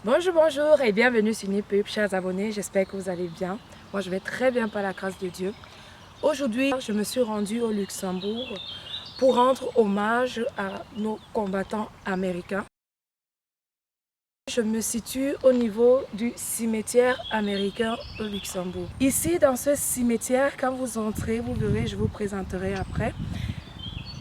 Bonjour et bienvenue sur Nipub, chers abonnés, j'espère que vous allez bien. Moi je vais très bien par la grâce de Dieu. Aujourd'hui, je me suis rendue au Luxembourg pour rendre hommage à nos combattants américains. Je me situe au niveau du cimetière américain au Luxembourg. Ici, dans ce cimetière, quand vous entrez, vous verrez, je vous présenterai après,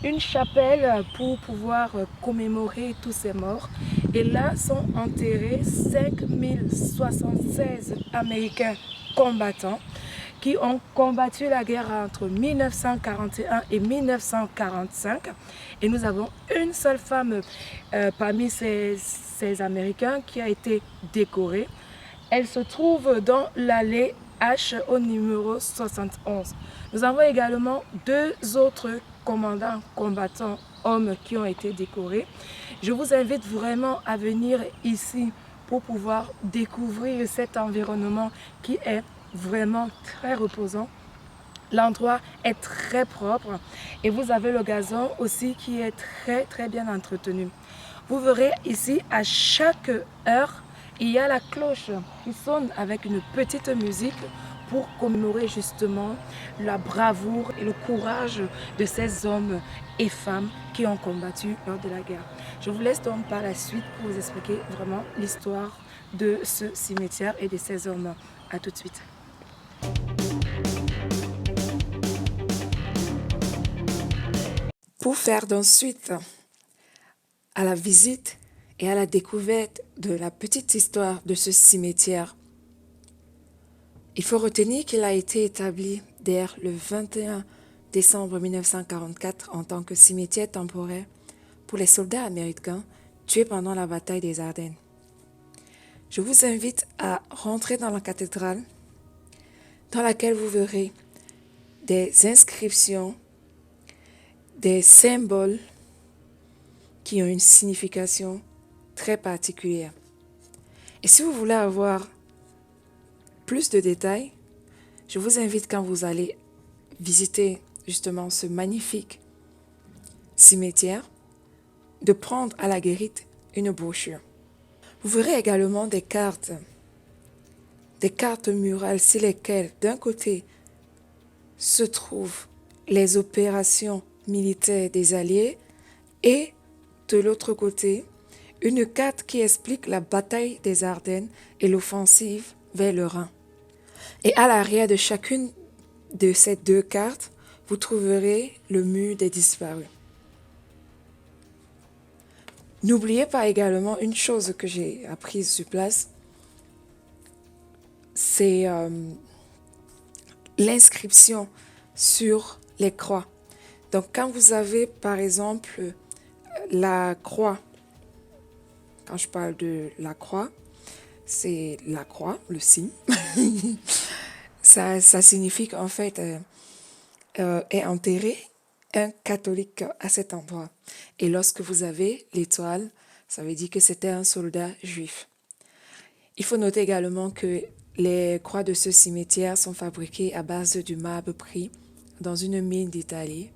une chapelle pour pouvoir commémorer tous ces morts. Et là sont enterrés 5076 Américains combattants qui ont combattu la guerre entre 1941 et 1945. Et nous avons une seule femme parmi ces Américains qui a été décorée. Elle se trouve dans l'allée H au numéro 71. Nous avons également deux autres commandants combattants hommes qui ont été décorés. Je vous invite vraiment à venir ici pour pouvoir découvrir cet environnement qui est vraiment très reposant. L'endroit est très propre et vous avez le gazon aussi qui est très bien entretenu. Vous verrez ici à chaque heure il y a la cloche qui sonne avec une petite musique pour commémorer justement la bravoure et le courage de ces hommes et femmes qui ont combattu lors de la guerre. Je vous laisse donc par la suite pour vous expliquer vraiment l'histoire de ce cimetière et de ces hommes. À tout de suite. Pour faire donc suite à la visite et à la découverte de la petite histoire de ce cimetière, il faut retenir qu'il a été établi dès le 21 décembre 1944 en tant que cimetière temporaire pour les soldats américains tués pendant la bataille des Ardennes. Je vous invite à rentrer dans la cathédrale dans laquelle vous verrez des inscriptions, des symboles qui ont une signification très particulière. Et si vous voulez avoir plus de détails, je vous invite quand vous allez visiter justement ce magnifique cimetière de prendre à la guérite une brochure. Vous verrez également des cartes murales sur lesquelles d'un côté se trouvent les opérations militaires des Alliés et de l'autre côté, une carte qui explique la bataille des Ardennes et l'offensive vers le Rhin. Et à l'arrière de chacune de ces deux cartes, vous trouverez le mur des disparus. N'oubliez pas également une chose que j'ai apprise sur place, c'est l'inscription sur les croix. Donc quand vous avez par exemple la croix, quand je parle de la croix, c'est la croix, le signe. Ça signifie qu'en fait, est enterré un catholique à cet endroit. Et lorsque vous avez l'étoile, ça veut dire que c'était un soldat juif. Il faut noter également que les croix de ce cimetière sont fabriquées à base du marbre pris dans une mine d'Italie,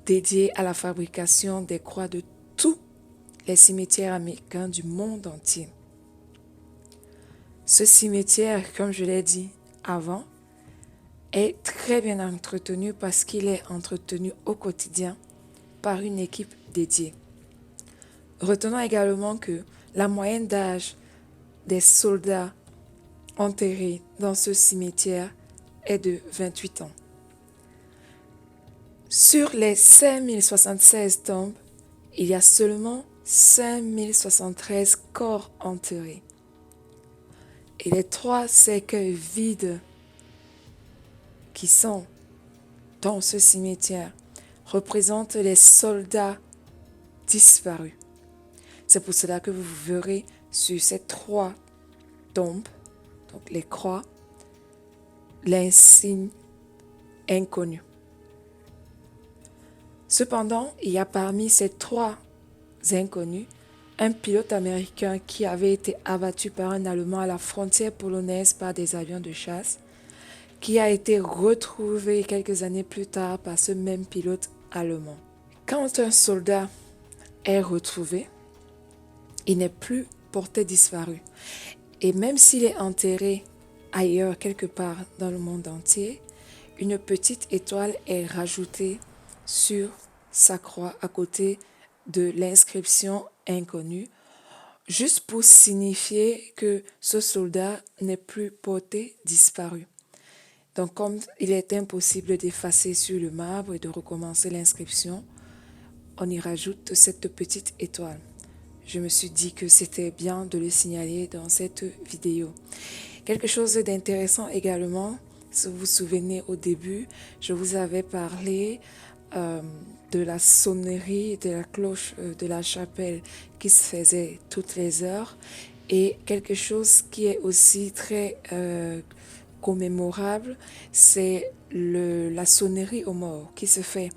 dédiée à la fabrication des croix de tous les cimetières américains du monde entier. Ce cimetière, comme je l'ai dit avant, est très bien entretenu parce qu'il est entretenu au quotidien par une équipe dédiée. Retenons également que la moyenne d'âge des soldats enterrés dans ce cimetière est de 28 ans. Sur les 5076 tombes, il y a seulement 5073 corps enterrés. Et les 3 cercueils vides qui sont dans ce cimetière représentent les soldats disparus. C'est pour cela que vous verrez sur ces 3 tombes, donc les croix, l'insigne inconnu. Cependant, il y a parmi ces 3 inconnus un pilote américain qui avait été abattu par un Allemand à la frontière polonaise par des avions de chasse, qui a été retrouvé quelques années plus tard par ce même pilote allemand. Quand un soldat est retrouvé, il n'est plus portait disparu. Et même s'il est enterré ailleurs, quelque part dans le monde entier, une petite étoile est rajoutée sur sa croix à côté de l'inscription inconnue, juste pour signifier que ce soldat n'est plus porté disparu. Donc comme il est impossible d'effacer sur le marbre et de recommencer l'inscription, on y rajoute cette petite étoile. Je me suis dit que c'était bien de le signaler dans cette vidéo. Quelque chose d'intéressant également, si vous vous souvenez au début, je vous avais parlé de la sonnerie de la cloche de la chapelle qui se faisait toutes les heures, et quelque chose qui est aussi très commémorable, c'est la sonnerie aux morts qui se fait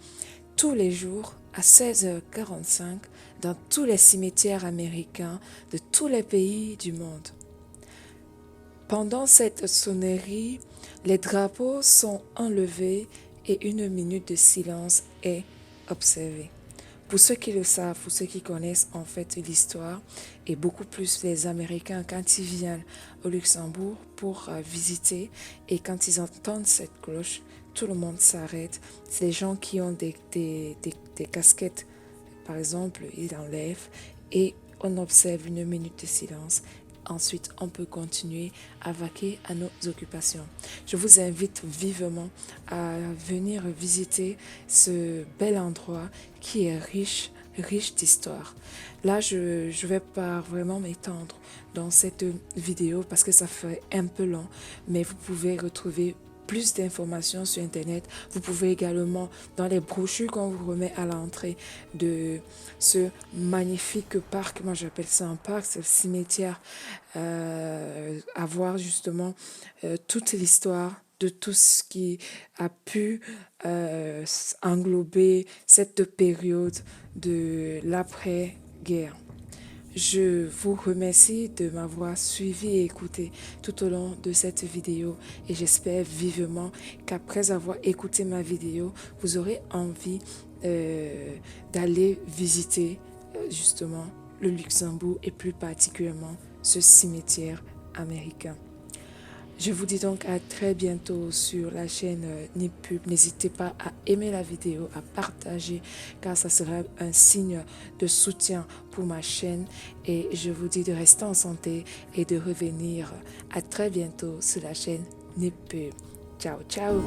tous les jours à 16h45 dans tous les cimetières américains de tous les pays du monde. Pendant cette sonnerie, les drapeaux sont enlevés et une minute de silence est observée. Pour ceux qui le savent, pour ceux qui connaissent en fait l'histoire, et beaucoup plus les Américains quand ils viennent au Luxembourg pour visiter, et quand ils entendent cette cloche, tout le monde s'arrête. C'est les gens qui ont des casquettes, par exemple, ils enlèvent et on observe une minute de silence. Ensuite, on peut continuer à vaquer à nos occupations. Je vous invite vivement à venir visiter ce bel endroit qui est riche d'histoire. Là, je ne vais pas vraiment m'étendre dans cette vidéo parce que ça ferait un peu long, mais vous pouvez retrouver plus d'informations sur Internet. Vous pouvez également, dans les brochures qu'on vous remet à l'entrée de ce magnifique parc, moi j'appelle ça un parc, c'est le cimetière, avoir justement toute l'histoire de tout ce qui a pu englober cette période de l'après-guerre. Je vous remercie de m'avoir suivi et écouté tout au long de cette vidéo, et j'espère vivement qu'après avoir écouté ma vidéo, vous aurez envie d'aller visiter justement le Luxembourg et plus particulièrement ce cimetière américain. Je vous dis donc à très bientôt sur la chaîne Nipub. N'hésitez pas à aimer la vidéo, à partager, car ça sera un signe de soutien pour ma chaîne. Et je vous dis de rester en santé et de revenir à très bientôt sur la chaîne Nipub. Ciao, ciao!